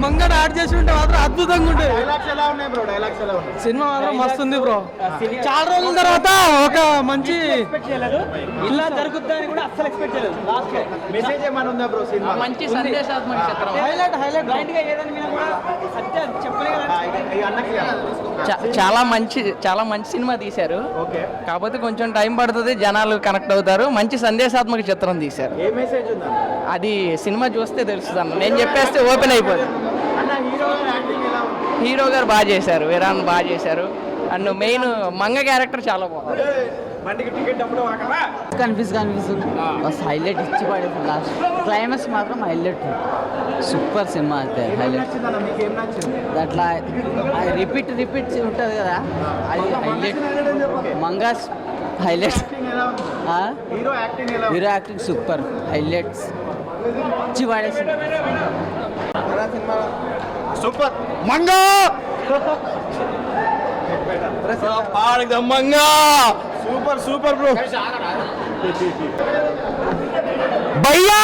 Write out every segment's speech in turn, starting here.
మంగళ యాడ్ చేసి ఉంటే మాత్రం అద్భుతంగా ఉంటుంది. సినిమా మాత్రం మస్తు ఉంది బ్రో. చాలా రోజుల తర్వాత ఒక మంచి ఇలా జరుగుతుందని కూడా అస్సలు ఎక్స్పెక్ట్ చేయలేదు. మెసేజ్ ఏమైనా ఉందా బ్రో సినిమా? మంచి సందేశాత్మక చిత్రం. హైలైట్ బ్లైండ్ గా ఏదైనా కూడా సత్య చెప్పలేదు. చాలా మంచి సినిమా తీశారు. ఓకే, కాకపోతే కొంచెం టైం పడుతుంది, జనాలు కనెక్ట్ అవుతారు. మంచి సందేశాత్మక చిత్రం తీశారు. ఏ మెసేజ్ ఉందా అది సినిమా చూస్తే తెలుస్తుంది అన్న. నేను చెప్పేస్తే ఓపెన్ అయిపోతుంది. అన్న? హీరో యాక్టింగ్ ఎలా ఉంది? హీరో గారు బాగా చేశారు, విరాన్ బాగా చేశారు. అండ్ మెయిన్ మంగ క్యారెక్టర్ చాలా బాగుంది. బండికి టికెట్ డబ్బులు వాకరా కన్ఫ్యూజ్ బస్ హైలైట్ ఇచ్చి పడేది. లాస్ట్ క్లైమాక్స్ మాత్రం హైలైట్. సూపర్ సినిమా అయితే హైలైట్. నచ్చిందన్న? మీకు ఏం నచ్చింది? అట్లా రిపీట్ ఉంటుంది కదా, అది హైలైట్. మంగాస్ హైలైట్. యాక్టింగ్ ఎలా ఉంది? హీరో యాక్టింగ్ ఎలా ఉంది? హీరో యాక్టింగ్ సూపర్ హైలైట్స్ ఇచ్చి పడేసింది. Super Manga Manga super super bro. భయ్యా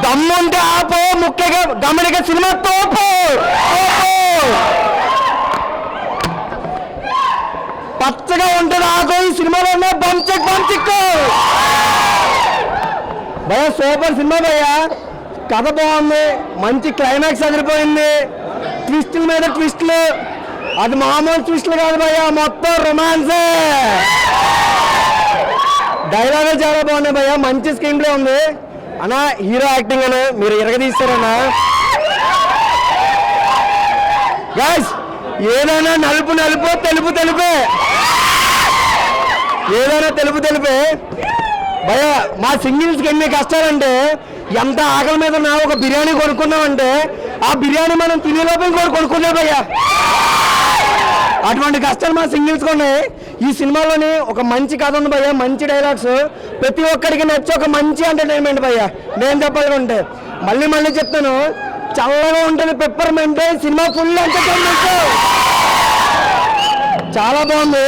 దమ్ముంటే ఆపో, ముఖ్యంగా గమనిక సినిమా తోపు. పచ్చగా ఉంటుంది ఆకు. ఈ సినిమాలో బంచిక్ భయ్యా సూపర్ సినిమా భయ్యా. కథ బాగుంది, మంచి క్లైమాక్స్ అదిరిపోయింది, ట్విస్టుల మీద ట్విస్టులు. అది మామూలు ట్విస్టులు కాదు భయ్యా, మొత్తం రొమాన్సే. డైలాగే చాలా బాగున్నాయి భయ్యా, మంచి స్క్రీన్ ప్లే ఉంది అన్న. హీరో యాక్టింగ్ అని మీరు ఇరగదీస్తారన్నా. గైస్ ఏదైనా నలుపు తెలుపే, ఏదైనా తెలుపే భయ్యా. మా సింగిల్స్కి ఎన్ని కష్టాలంటే, ఎంత ఆకలి మీద నా ఒక బిర్యానీ కొనుక్కున్నామంటే ఆ బిర్యానీ మనం తినేలోపే ఇంకోటి కొనుక్కున్నాం భయ్యా. అటువంటి కష్టాలు మా సింగిల్స్కి ఉన్నాయి. ఈ సినిమాలోని ఒక మంచి కథ ఉంది భయ్యా, మంచి డైలాగ్స్, ప్రతి ఒక్కరికి నచ్చి ఒక మంచి ఎంటర్టైన్మెంట్ భయ్యా. నేను చెప్పాలంటే మళ్ళీ చెప్తాను, చల్లగా ఉంటుంది పెప్పర్మెంట్. సినిమా ఫుల్ ఎంటర్టైన్మెంట్, చాలా బాగుంది.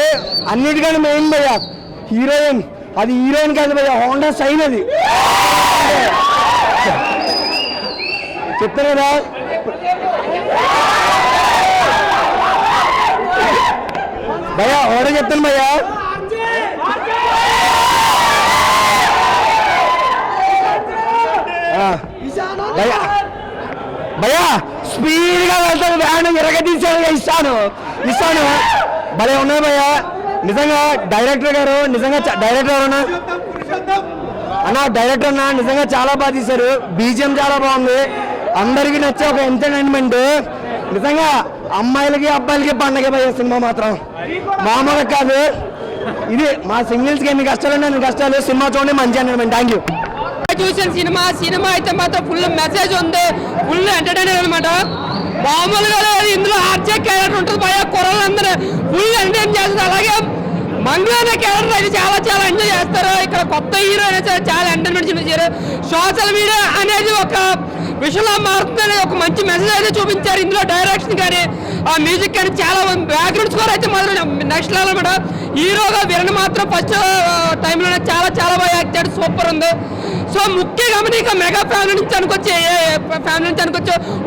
అన్నిటికంటే మెయిన్ భయ్యా హీరోయిన్. అది హీరోయిన్ కాదు భయ్యా, హోండా సైన్. అది చెప్తాను కదా భయ్యా, ఓడే చెప్తాను భయ్యా. భయ్యా స్పీడ్గా వెళ్తాను, వ్యాన్ ఎరగదీసాను. ఇస్తాను భలే ఉన్నాయి భయ్యా. నిజంగా డైరెక్టర్ గారు డైరెక్టర్ అన్న నిజంగా చాలా బాగా తీశారు. బీజిఎం చాలా బాగుంది, అందరికీ నచ్చే ఒక ఎంటర్టైన్మెంట్. నిజంగా అమ్మాయిలకి అబ్బాయిలకి పండగ భయ్యా. సినిమా మాత్రం మామూలుగా కాదు. ఇది మా సింగిల్స్కి ఎన్ని కష్టాలు అన్ని కష్టాలు. సినిమా చూడండి, మంచి ఎంటర్టైన్మెంట్. Thank you. చూసిన సినిమా అయితే మాత్రం ఫుల్ మెసేజ్ ఉంది, ఫుల్ ఎంటర్టైనర్ అనమాట. మామూలుగా ఇందులో ఆర్జే క్యారెక్టర్ ఉంటుంది భయ, కుర్రలందరూ ఫుల్ ఎంటర్టైన్ చేస్తారు. అలాగే మంగళ అనే క్యారెక్టర్ అయితే చాలా ఎంజాయ్ చేస్తారు. ఇక్కడ కొత్త హీరో అయినా సరే చాలా ఎంటర్టైన్మెంట్ చూపించారు. సోషల్ మీడియా అనేది ఒక విషయంలో మారుతుందని ఒక మంచి మెసేజ్ అయితే చూపించారు. ఇందులో డైరెక్షన్ కానీ ఆ మ్యూజిక్ కానీ చాలా బ్యాక్గ్రౌండ్ స్కోర్ అయితే మాత్రం నెక్స్ట్ లెవెల్ అనమాట. హీరోగా విరణ మాత్రం ఫస్ట్ టైంలోనే చాలా బాగా యాక్ట్ చేయడం సూపర్ ఉంది. సో ముఖ్య గమనిక మెగా ఫ్యామిలీ నుంచి అనుకోవచ్చు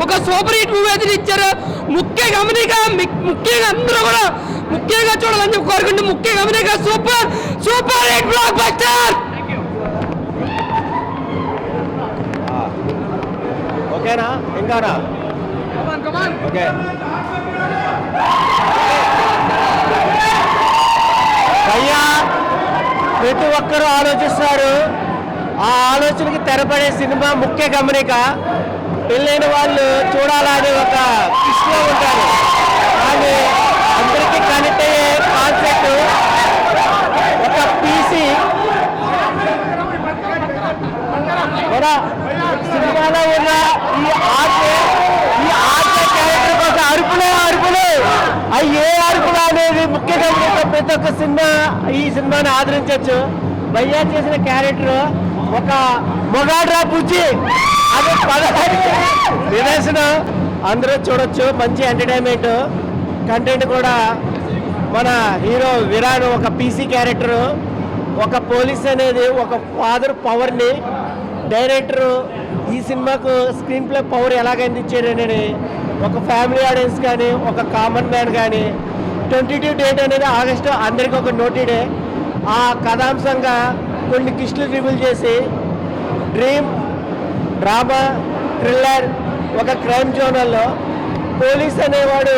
ఒక సూపర్ హిట్ మూవీ అయితే ఇచ్చారు. ముఖ్య గమనిక ముఖ్యంగా అందరూ కూడా ముఖ్యంగా చూడాలని చెప్పి కోరుకుంటూ, ముఖ్య గమనిక సూపర్ హిట్ బ్లాక్ బస్టర్. ఓకేనా? ఇంకానా? ఓకే. భయ్యా ప్రతి ఒక్కరూ ఆలోచిస్తారు, ఆ ఆలోచనకి తెరపడే సినిమా ముఖ్య గమనిక. పెళ్ళైన వాళ్ళు చూడాలని ఒక ఇష్టంలో ఉంటారు, కానీ అందరికీ కనెక్ట్ అయ్యే కాన్సెప్ట్ ఒక పీసీ కూడా. సినిమాలో ఉన్న ఈ ఆర్ట్ క్యారెక్టర్ కోసం అరుపులు అవి ఏ అరుపులు అనేది ముఖ్య గమనిక. ప్రతి ఒక్క ఈ సినిమాని ఆదరించవచ్చు. భయ్యా చేసిన క్యారెక్టర్ ఒక మొగాడ్రా బుజ్జి, అది నిదర్శనం. అందరూ చూడొచ్చు, మంచి ఎంటర్టైన్మెంట్ కంటెంట్ కూడా. మన హీరో విరాన్ ఒక పీసీ క్యారెక్టరు, ఒక పోలీస్ అనేది ఒక ఫాదర్ పవర్ని, డైరెక్టరు ఈ సినిమాకు స్క్రీన్ ప్లే పవర్ ఎలాగ అందించారని ఒక ఫ్యామిలీ ఆడియన్స్ కానీ ఒక కామన్ మ్యాన్ కానీ 22 డేట్ అనేది ఆగస్టు అందరికీ ఒక నోటీడే. ఆ కథాంశంగా కొన్ని కిస్టులు రివీల్ చేసి డ్రీమ్, డ్రామా, థ్రిల్లర్, ఒక క్రైమ్ జోనల్లో పోలీస్ అనేవాడు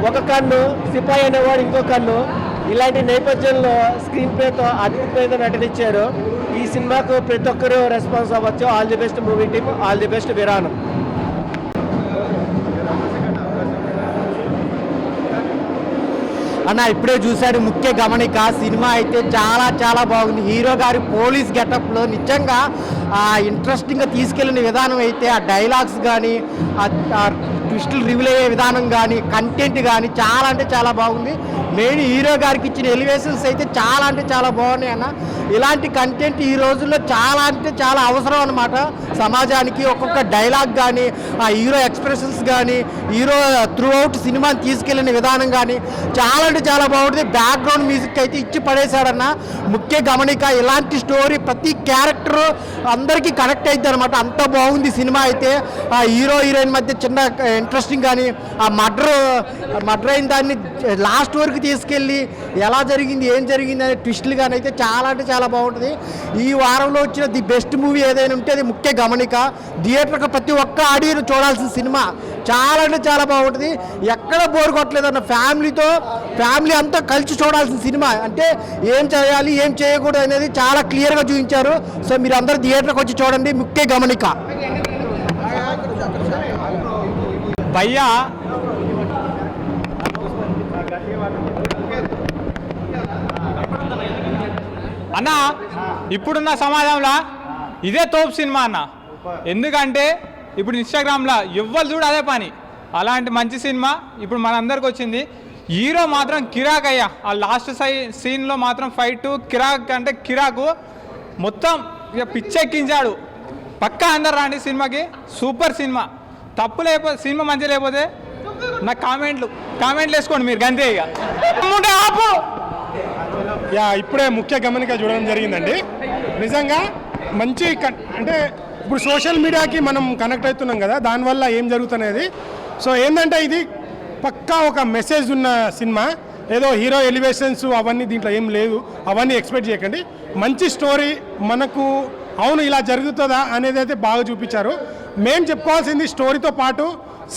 ఒక కన్ను, సిపాయి అనేవాడు ఇంకో కన్ను, ఇలాంటి నేపథ్యంలో స్క్రీన్ ప్లేతో అద్భుతమైన నటనిచ్చారు. ఈ సినిమాకు ప్రతి ఒక్కరూ రెస్పాన్స్ అవ్వచ్చు. All the best movie team, all the best విరానం. అన్న ఇప్పుడే చూశాడు ముఖ్య గమనిక. సినిమా అయితే చాలా చాలా బాగుంది. హీరో గారి పోలీస్ గెటప్లో నిజంగా ఇంట్రెస్టింగ్గా తీసుకెళ్ళిన విధానం అయితే ఆ డైలాగ్స్ కానీ ఆ ట్విస్టులు రివీల్ అయ్యే విధానం కానీ కంటెంట్ కానీ చాలా అంటే చాలా బాగుంది. మెయిన్ హీరో గారికి ఇచ్చిన ఎలివేషన్స్ అయితే చాలా అంటే చాలా బాగున్నాయి అన్న. ఇలాంటి కంటెంట్ ఈ రోజుల్లో చాలా అంటే చాలా అవసరం అన్నమాట సమాజానికి. ఒక్కొక్క డైలాగ్ కానీ ఆ హీరో ఎక్స్ప్రెషన్స్ కానీ హీరో త్రూ అవుట్ సినిమాని తీసుకెళ్ళిన విధానం కానీ చాలా అంటే చాలా బాగుంటుంది. బ్యాక్గ్రౌండ్ మ్యూజిక్ అయితే ఇచ్చి పడేశాడన్న. ముఖ్య గమనిక ఇలాంటి స్టోరీ ప్రతి క్యారెక్టర్ అందరికీ కనెక్ట్ అవుతుంది అనమాట. అంత బాగుంది సినిమా అయితే. ఆ హీరో హీరోయిన్ మధ్య చిన్న ఇంట్రెస్టింగ్ కానీ ఆ మర్డర్ అయిన దాన్ని లాస్ట్ వరకు తీసుకెళ్ళి ఎలా జరిగింది ఏం జరిగింది అనే ట్విస్టులు కానీ అయితే చాలా అంటే చాలా బాగుంటుంది. ఈ వారంలో వచ్చిన ది బెస్ట్ మూవీ ఏదైనా ఉంటే అది ముఖ్య గమనిక. థియేటర్కి ప్రతి ఒక్క ఆడియన్ చూడాల్సిన సినిమా. చాలా అంటే చాలా బాగుంటుంది. ఎక్కడ బోర్ కొట్టలేదన్న. ఫ్యామిలీ అంతా కలిసి చూడాల్సిన సినిమా. అంటే ఏం చేయాలి ఏం చేయకూడదు అనేది చాలా క్లియర్గా చూపించారు. సో మీరు అందరూ థియేటర్కి వచ్చి చూడండి. ముఖ్య గమనిక. భయ్యా అన్న ఇప్పుడున్న సమాజంలో ఇదే తోపు సినిమా అన్న. ఎందుకంటే ఇప్పుడు ఇన్స్టాగ్రామ్లో ఎవ్వరు చూడు అదే పని. అలాంటి మంచి సినిమా ఇప్పుడు మనందరికి వచ్చింది. హీరో మాత్రం కిరాక్ అయ్యా. ఆ లాస్ట్ సీన్లో మాత్రం ఫైట్ కిరాక్ అంటే కిరాకు మొత్తం ఇక పిచ్చెక్కించాడు. పక్కా అందరు రాండి సినిమాకి. Super cinema. తప్పు లేకపోతే సినిమా మంచిగా లేకపోతే నాకు కామెంట్లు వేసుకోండి మీరు గంతే. ఇక ఆపు. ఇప్పుడే ముఖ్య గమనిక చూడడం జరిగిందండి. నిజంగా మంచి అంటే ఇప్పుడు సోషల్ మీడియాకి మనం కనెక్ట్ అవుతున్నాం కదా, దానివల్ల ఏం జరుగుతున్నది. సో ఏంటంటే ఇది పక్కా ఒక మెసేజ్ ఉన్న సినిమా. ఏదో హీరో ఎలివేషన్స్ అవన్నీ దీంట్లో ఏం లేదు. అవన్నీ ఎక్స్పెక్ట్ చేయకండి. మంచి స్టోరీ మనకు అవును ఇలా జరుగుతుందా అనేది అయితే బాగా చూపించారు. మేము చెప్పుకోవాల్సింది స్టోరీతో పాటు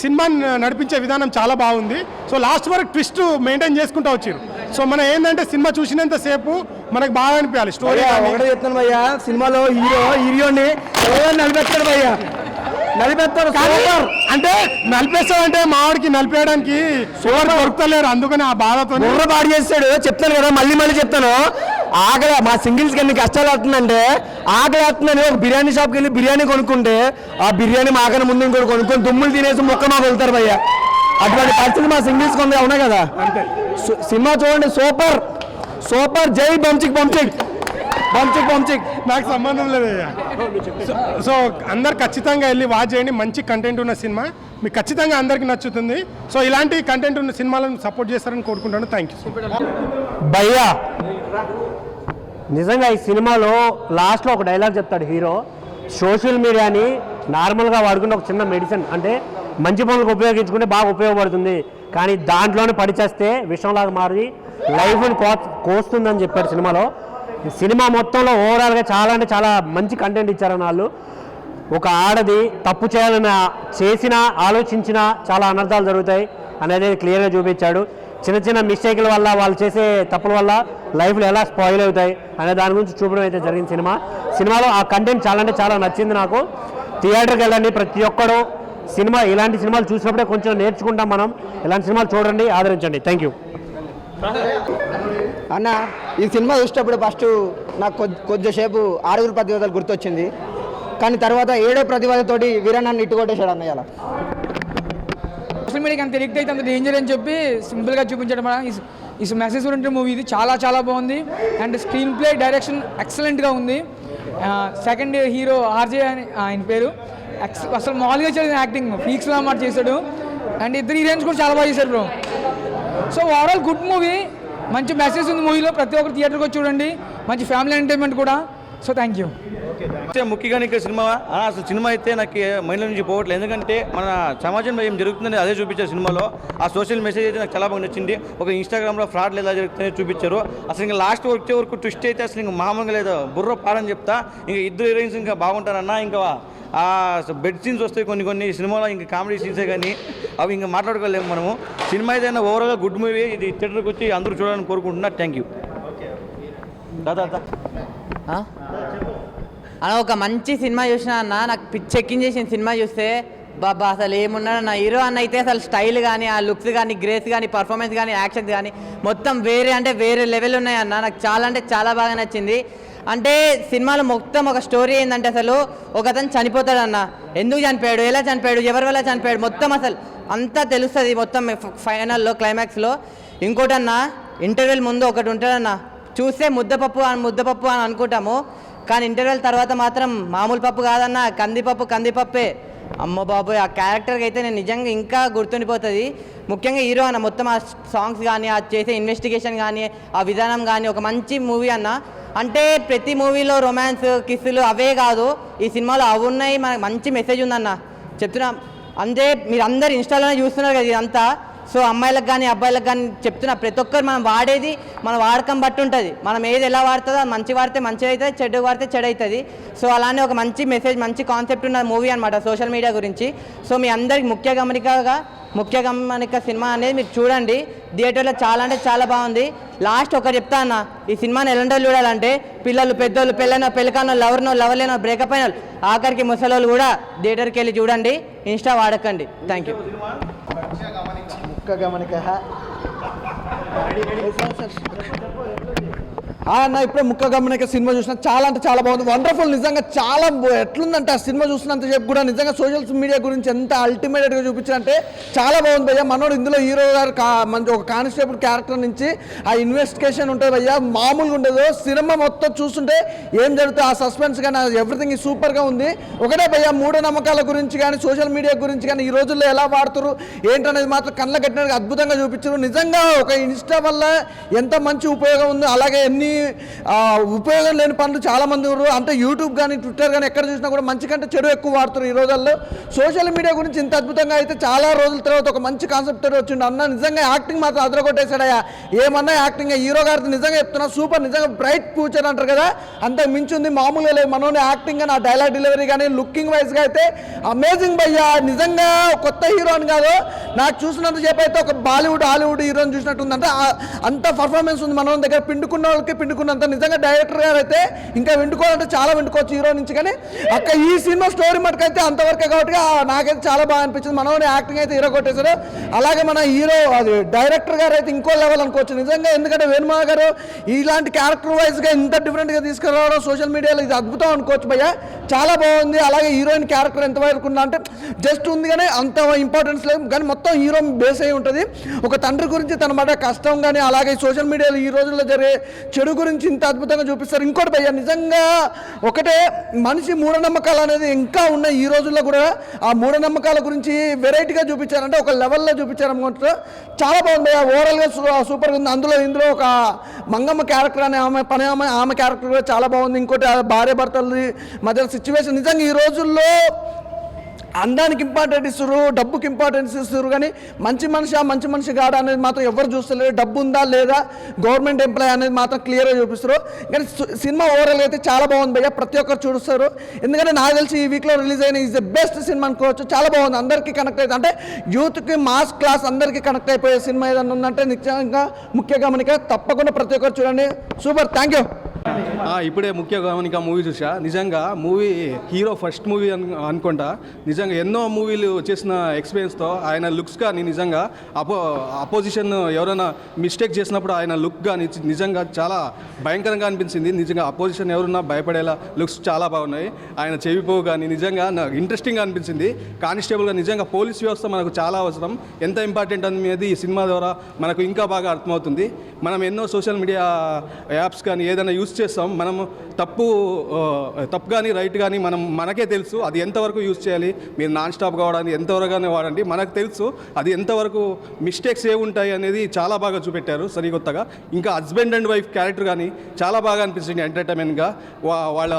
సినిమాని నడిపించే విధానం చాలా బాగుంది. సో లాస్ట్ వరకు ట్విస్ట్ మెయింటైన్ చేసుకుంటూ వచ్చారు. సో మనం ఏంటంటే సినిమా చూసినంతసేపు మనకు బాగా అనిపించాలి స్టోరీ. ఒకటే చెప్తాను భయ్యా, సినిమాలో హీరోని నలిపేస్తాడు భయ్యా. నలిపేస్తాడు అంటే నలిపేస్తాడంటే మావాడికి నలిపేయడానికి సోర్ దొరుకుతలేరు. అందుకని ఆ బాధతో బుర్ర పాడు చేస్తాడు. చెప్తాను కదా, మళ్ళీ చెప్తాను. ఆకలి మా సింగిల్స్కి ఎన్ని కష్టాలు అవుతుందంటే ఆకలి అవుతుందని ఒక బిర్యానీ షాప్కి వెళ్ళి బిర్యానీ కొనుక్కుంటే ఆ బిర్యానీ మాకన్నా ముందు ఇంకోటి కొనుక్కొని దుమ్ములు తినేసి మొక్క మాకు వెళ్తారు భయ్య. అటువంటి పరిస్థితి మా సింగిల్స్ కొంత అవునా కదా. సినిమా చూడండి, సూపర్. జై బంచిక్ నాకు సంబంధం లేదయ్యా. సో అందరు ఖచ్చితంగా వెళ్ళి వాచ్ చేయండి. మంచి కంటెంట్ ఉన్న సినిమా మీకు ఖచ్చితంగా అందరికీ నచ్చుతుంది. సో ఇలాంటి కంటెంట్ ఉన్న సినిమాలను సపోర్ట్ చేస్తారని కోరుకుంటాను. థ్యాంక్ యూ భయ్యా. నిజంగా ఈ సినిమాలో లాస్ట్లో ఒక డైలాగ్ చెప్తాడు హీరో. సోషల్ మీడియాని నార్మల్గా వాడుకునే ఒక చిన్న మెడిసిన్, అంటే మంచి పనులకు ఉపయోగించుకుంటే బాగా ఉపయోగపడుతుంది, కానీ దాంట్లోనే పడిచేస్తే విషంలాగా మారి లైఫ్ని కోస్తుందని చెప్పాడు సినిమాలో. సినిమా మొత్తంలో ఓవరాల్గా చాలా అంటే చాలా మంచి కంటెంట్ ఇచ్చారన్న వాళ్ళు. ఒక ఆడది తప్పు చేసినా ఆలోచించినా చాలా అనర్థాలు జరుగుతాయి అనేది క్లియర్గా చూపించాడు. చిన్న మిస్టేక్ల వల్ల వాళ్ళు చేసే తప్పుల వల్ల లైఫ్లో ఎలా స్పాయిల్ అవుతాయి అనే దాని గురించి చూపడం అయితే జరిగింది సినిమాలో. ఆ కంటెంట్ చాలా అంటే చాలా నచ్చింది నాకు. థియేటర్కి వెళ్ళండి ప్రతి ఒక్కడు. ఇలాంటి సినిమాలు చూసినప్పుడే కొంచెం నేర్చుకుంటాం మనం. ఇలాంటి సినిమాలు చూడండి, ఆదరించండి. థ్యాంక్ యూ అన్న. ఈ సినిమా చూసేటప్పుడు ఫస్ట్ నాకు కొద్దిసేపు 6 ప్రతివాదాలు గుర్తొచ్చింది, కానీ తర్వాత 7వ ప్రతివాదతోటి వీరన్నాన్ని ఇట్టుకొట్టేశాడు అన్నయ్య. సోషల్ మీడియాకి అంత ఎడిక్ట్ అయితే అంత డేంజర్ అని చెప్పి సింపుల్గా చూపించడం ఈ మెసేజ్ ఓరియంటెడ్ మూవీ. ఇది చాలా బాగుంది. అండ్ స్క్రీన్ ప్లే డైరెక్షన్ ఎక్సలెంట్గా ఉంది. సెకండ్ హీరో ఆర్జే అని ఆయన పేరు. అసలు మామూలుగా చేసిన యాక్టింగ్ ఫీక్స్లో మాట చేశాడు. అండ్ ఇద్దరు హీరోయిన్స్ కూడా చాలా బాగా చేశారు bro. So overall good movie. మంచి మెసేజ్ ఉంది మూవీలో. ప్రతి ఒక్కరు థియేటర్కి వచ్చి చూడండి. మంచి ఫ్యామిలీ ఎంటర్టైన్మెంట్ కూడా. So thank you. ముఖ్యంగా నీకు సినిమా అసలు సినిమా అయితే నాకు మైండ్లో నుంచి పోవట్లేదు. ఎందుకంటే మన సమాజంలో ఏం జరుగుతుందని అదే చూపించారు సినిమాలో. ఆ సోషల్ మెసేజ్ అయితే నాకు చాలా బాగా నచ్చింది. ఒక ఇన్స్టాగ్రామ్లో ఫ్రాడ్లు ఎలా జరుగుతుందని చూపించారు. అసలు ఇంకా లాస్ట్ వచ్చే వరకు ట్విస్ట్ అయితే అసలు ఇంకా మామూలుగా లేదు, బుర్ర పాడని చెప్తా. ఇంకా ఇద్దరు హీరోయిన్స్ ఇంకా బాగుంటారన్నా. ఇంకా ఆ బెడ్ సీన్స్ వస్తాయి కొన్ని సినిమాలో, ఇంకా కామెడీ సీన్సే కానీ అవి ఇంకా మాట్లాడుకోలేము మనము. సినిమా ఏదైనా ఓవరాల్గా గుడ్ మూవీ. ఇది థియేటర్కి వచ్చి అందరూ చూడాలని కోరుకుంటున్నా. Thank you. అన్న ఒక మంచి సినిమా చూసినా అన్న, నాకు పిచ్చెక్కించేసిన సినిమా చూస్తే బాబా అసలు ఏమున్నాడు నా హీరో అన్న అయితే అసలు స్టైల్ కానీ ఆ లుక్స్ కానీ గ్రేస్ కానీ పర్ఫార్మెన్స్ కానీ యాక్షన్స్ కానీ మొత్తం వేరే లెవెల్ ఉన్నాయన్న. నాకు చాలా అంటే చాలా బాగా నచ్చింది. అంటే సినిమాలో మొత్తం ఒక స్టోరీ ఏంటంటే అసలు ఒక అతను చనిపోతాడు అన్న. ఎందుకు చనిపోయాడు, ఎలా చనిపోయాడు, ఎవరి వల్ల చనిపోయాడు మొత్తం అసలు అంతా తెలుస్తుంది మొత్తం ఫైనల్లో క్లైమాక్స్లో. ఇంకోటన్నా ఇంటర్వెల్ ముందు ఒకటి ఉంటుందన్న, చూస్తే ముద్దపప్పు అని అనుకుంటాము, కానీ ఇంటర్వెల్ తర్వాత మాత్రం మామూలు పప్పు కాదన్న, కందిపప్పే. అమ్మ బాబోయ్, ఆ క్యారెక్టర్కి అయితే నేను నిజంగా ఇంకా గుర్తుండిపోతుంది. ముఖ్యంగా హీరో అన్న మొత్తం ఆ సాంగ్స్ కానీ ఆ చేసే ఇన్వెస్టిగేషన్ కానీ ఆ విధానం కానీ ఒక మంచి మూవీ అన్న. అంటే ప్రతి మూవీలో రొమాన్స్ కిస్సులు అవే కాదు, ఈ సినిమాలో అవి ఉన్నాయి. మనకు మంచి మెసేజ్ ఉందన్న చెప్తున్నా. అంటే మీరు అందరు ఇన్స్టాలోనే చూస్తున్నారు కదా ఇదంతా. సో అమ్మాయిలకు కానీ అబ్బాయిలకు కానీ చెప్తున్నా, ప్రతి ఒక్కరు మనం వాడేది మన వాడకం బట్టి ఉంటుంది. మనం ఏది ఎలా వాడుతుందో మంచి వాడితే మంచిగా అవుతుంది, చెడు వాడితే చెడు అవుతుంది. సో అలానే ఒక మంచి మెసేజ్ మంచి కాన్సెప్ట్ ఉన్న మూవీ అనమాట సోషల్ మీడియా గురించి. సో మీ అందరికి ముఖ్య గమనిక సినిమా అనేది మీరు చూడండి. థియేటర్లో చాలా అంటే చాలా బాగుంది. లాస్ట్ ఒకటి చెప్తా అన్న, ఈ సినిమాని ఎలాంటి వాళ్ళు చూడాలంటే పిల్లలు, పెద్దోళ్ళు, పెళ్ళికానో, లవర్లేనో, బ్రేకప్ అయిన వాళ్ళు, ఆఖరికి ముసలోళ్ళు కూడా థియేటర్కి వెళ్ళి చూడండి. ఇన్స్టా వాడకండి. Thank you. ముఖ్య గమనిక అన్న ఇప్పుడే ముఖ్య గమనిక సినిమా చూసిన చాలా అంటే చాలా బాగుంది. వండర్ఫుల్. నిజంగా చాలా ఎట్లుందంటే ఆ సినిమా చూసినంత సేపు కూడా నిజంగా సోషల్ మీడియా గురించి ఎంత అల్టిమేట్గా చూపించారంటే చాలా బాగుంది భయ్యా. మనోడు ఇందులో హీరో గారు మంచి ఒక కానిస్టేబుల్ క్యారెక్టర్ నుంచి ఆ ఇన్వెస్టిగేషన్ ఉంటుంది భయ్యా, మామూలుగా ఉండదు. సినిమా మొత్తం చూస్తుంటే ఏం జరుగుతుంది ఆ సస్పెన్స్ కానీ ఎవ్రీథింగ్ సూపర్గా ఉంది. ఒకటే భయ్యా, మూఢనమ్మకాల గురించి కానీ సోషల్ మీడియా గురించి కానీ ఈ రోజుల్లో ఎలా వాడుతారు ఏంటనేది మాత్రం కళ్ళ కట్టినట్టుగా అద్భుతంగా చూపించారు. నిజంగా ఒక ఇన్స్టా వల్ల ఎంత మంచి ఉపయోగం ఉంది, అలాగే ఎన్ని ఉపయోగం లేని పనులు చాలామంది ఉన్నారు. అంటే యూట్యూబ్ కానీ ట్విట్టర్ కానీ ఎక్కడ చూసినా కూడా మంచి కంటే చెడు ఎక్కువ వాడుతారు ఈ రోజుల్లో. సోషల్ మీడియా గురించి ఇంత అద్భుతంగా అయితే చాలా రోజుల తర్వాత ఒక మంచి కాన్సెప్ట్ వచ్చిండు అన్న. నిజంగా యాక్టింగ్ మాత్రం అదరగొట్టేశాడయ్యా. ఏమన్నా యాక్టింగ్ హీరో గారితో నిజంగా చెప్తున్నా సూపర్. నిజంగా బ్రైట్ ఫ్యూచర్ అంటారు కదా, అంత మించి ఉంది. మామూలుగా లేదు. మనోని యాక్టింగ్ కానీ ఆ డైలాగ్ డెలివరీ కానీ లుకింగ్ వైజ్గా అయితే అమేజింగ్ భయ్యా. నిజంగా కొత్త హీరో అని కాదు, నాకు చూసినంత సేపు అయితే ఒక బాలీవుడ్ హాలీవుడ్ హీరోని చూసినట్టుంది. అంటే అంత పర్ఫార్మెన్స్ ఉంది మనోని దగ్గర. పిండుకున్న వాళ్ళకి పిండుకున్నంత. నిజంగా డైరెక్టర్ గారు అయితే ఇంకా వింటుకోవాలంటే చాలా వింటుకోవచ్చు హీరో నుంచి. కానీ అక్కడ ఈ సినిమా స్టోరీ మటుకైతే అంతవరకే కాబట్టి నాకైతే చాలా బాగా అనిపించింది. మనోని యాక్టింగ్ అయితే హీరో కొట్టేశారు. అలాగే మన హీరో అది డైరెక్టర్ గారు అయితే ఇంకో లెవెల్ అనుకోవచ్చు నిజంగా. ఎందుకంటే వేణుమాధవ్ గారు ఇలాంటి క్యారెక్టర్ వైజ్గా ఇంత డిఫరెంట్గా తీసుకురావడం సోషల్ మీడియాలో ఇది అద్భుతం అనుకోవచ్చు భయ్యా. చాలా బాగుంది. అలాగే హీరోయిన్ క్యారెక్టర్ ఎంతవరకు ఉందా అంటే జస్ట్ ఉంది కానీ అంత ఇంపార్టెన్స్ లేదు. కానీ మొత్తం హీరో బేస్ అయి ఉంటుంది. ఒక తండ్రి గురించి తన మాట కష్టం కానీ అలాగే సోషల్ మీడియాలో ఈ రోజుల్లో జరిగే చెడు గురించి ఇంత అద్భుతంగా చూపిస్తారు. ఇంకోటి భయ్యా, నిజంగా ఒకటే మనిషి మూఢనమ్మకాలు అనేది ఇంకా ఉన్నాయి ఈ రోజుల్లో కూడా. ఆ మూఢనమ్మకాల గురించి వెరైటీగా చూపించారంటే ఒక లెవెల్లో చూపించారనుకుంటారు. చాలా బాగుంది భయ్యా. ఓవరాల్గా సూపర్గా ఉంది. ఇందులో ఒక మంగమ్మ క్యారెక్టర్ అనే ఆమె క్యారెక్టర్ కూడా చాలా బాగుంది. ఇంకోటి భార్య భర్తల మధ్య సిచ్యువేషన్ నిజంగా ఈ రోజుల్లో అందానికి ఇంపార్టెంట్ ఇస్తారు, డబ్బుకి ఇంపార్టెన్స్ ఇస్తారు. కానీ మంచి మనిషి కాడా అనేది మాత్రం ఎవరు చూస్తలేరు. డబ్బు ఉందా లేదా, గవర్నమెంట్ ఎంప్లాయీ అనేది మాత్రం క్లియర్గా చూపిస్తారు. కానీ సినిమా ఓవరాల్గా అయితే చాలా బాగుంది భయ్యా. ప్రతి ఒక్కరు చూస్తారు. ఎందుకంటే నాకు తెలిసి ఈ వీక్లో రిలీజ్ అయిన ఈజ్ ద బెస్ట్ సినిమా అనుకోవచ్చు. చాలా బాగుంది. అందరికీ కనెక్ట్ అవుతుంది. అంటే యూత్కి మాస్ క్లాస్ అందరికీ కనెక్ట్ అయిపోయే సినిమా ఏదైనా ఉందంటే నిజంగా ముఖ్య గమనిక. తప్పకుండా ప్రతి ఒక్కరు చూడండి. సూపర్. Thank you. ఇప్పుడే ముఖ్య గమనిక మూవీ చూసా. నిజంగా మూవీ హీరో ఫస్ట్ మూవీ అనుకుంటా. నిజంగా ఎన్నో మూవీలు చేసిన ఎక్స్పీరియన్స్తో ఆయన లుక్స్ కానీ నిజంగా అపోజిషన్ ఎవరైనా మిస్టేక్ చేసినప్పుడు ఆయన లుక్ కానీ నిజంగా చాలా భయంకరంగా అనిపించింది. నిజంగా అపోజిషన్ ఎవరున్నా భయపడేలా లుక్స్ చాలా బాగున్నాయి. ఆయన చెవిపోవు కానీ నిజంగా నాకు ఇంట్రెస్టింగ్గా అనిపించింది. కానిస్టేబుల్గా నిజంగా పోలీస్ వ్యవస్థ మనకు చాలా అవసరం, ఎంత ఇంపార్టెంట్ అనేది ఈ సినిమా ద్వారా మనకు ఇంకా బాగా అర్థమవుతుంది. మనం ఎన్నో సోషల్ మీడియా యాప్స్ కానీ ఏదైనా యూస్ యూస్ చేస్తాం. మనం తప్పు కానీ రైట్ కానీ మనకే తెలుసు అది ఎంతవరకు యూస్ చేయాలి. మీరు నాన్ స్టాప్ కావడానికి ఎంతవరకునే వాడండి, మనకు తెలుసు అది ఎంతవరకు మిస్టేక్స్ ఏముంటాయి అనేది చాలా బాగా చూపెట్టారు సరికొత్తగా. ఇంకా హస్బెండ్ అండ్ వైఫ్ క్యారెక్టర్ కానీ చాలా బాగా అనిపిస్తుంది ఎంటర్టైన్మెంట్గా. వాళ్ళ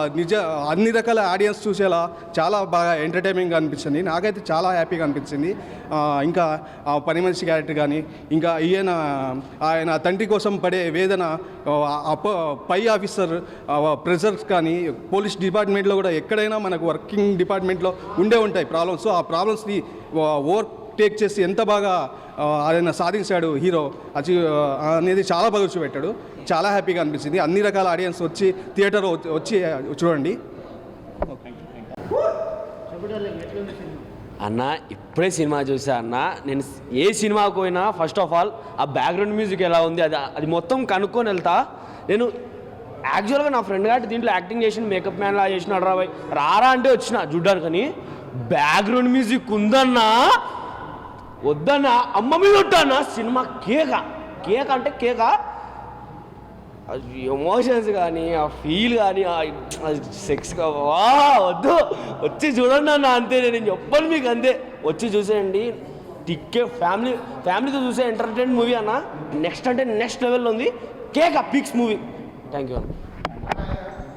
అన్ని రకాల ఆడియన్స్ చూసేలా చాలా బాగా ఎంటర్టైన్మెంట్గా అనిపించింది. నాకైతే చాలా హ్యాపీగా అనిపించింది. ఇంకా పని మనిషి క్యారెక్టర్ కానీ, ఇంకా ఆయన తండ్రి కోసం పడే వేదన, పై ఆఫీసర్ ప్రెజర్స్ కానీ, పోలీస్ డిపార్ట్మెంట్లో కూడా ఎక్కడైనా మనకు వర్కింగ్ డిపార్ట్మెంట్లో ఉండే ఉంటాయి ప్రాబ్లమ్స్. ఆ ప్రాబ్లమ్స్ని ఓవర్ టేక్ చేసి ఎంత బాగా ఆయన సాధించాడు హీరో అనేది చాలా బాగా చూపెట్టాడు. చాలా హ్యాపీగా అనిపించింది. అన్ని రకాల ఆడియన్స్ వచ్చి థియేటర్ వచ్చి చూడండి. అన్న ఇప్పుడే సినిమా చూసా అన్న. నేను ఏ సినిమాకు పోయినా ఫస్ట్ ఆఫ్ ఆల్ ఆ బ్యాక్గ్రౌండ్ మ్యూజిక్ ఎలా ఉంది అది మొత్తం కనుక్కొని వెళ్తా. నేను యాక్చువల్గా నా ఫ్రెండ్ గారు దీంట్లో యాక్టింగ్ చేసిన మేకప్ మ్యాన్ లా చేసినాడు రారా అంటే వచ్చిన చూడ్డానికి. కానీ బ్యాక్గ్రౌండ్ మ్యూజిక్ ఉందన్నా వద్దన్నా అమ్మ మీద ఉంటానా సినిమా కేక అంటే కేక. ఎమోషన్స్ కానీ ఆ ఫీల్ కానీ సెక్స్గా వద్దు వచ్చి చూడండి అన్న అంతే. నేను చెప్పను మీకు అంతే, వచ్చి చూసేయండి. ఫ్యామిలీతో చూసే ఎంటర్టైన్మెంట్ మూవీ అన్న. నెక్స్ట్ అంటే నెక్స్ట్ లెవెల్లో ఉంది. కేక పిక్స్ మూవీ. థ్యాంక్ యూ అన్న.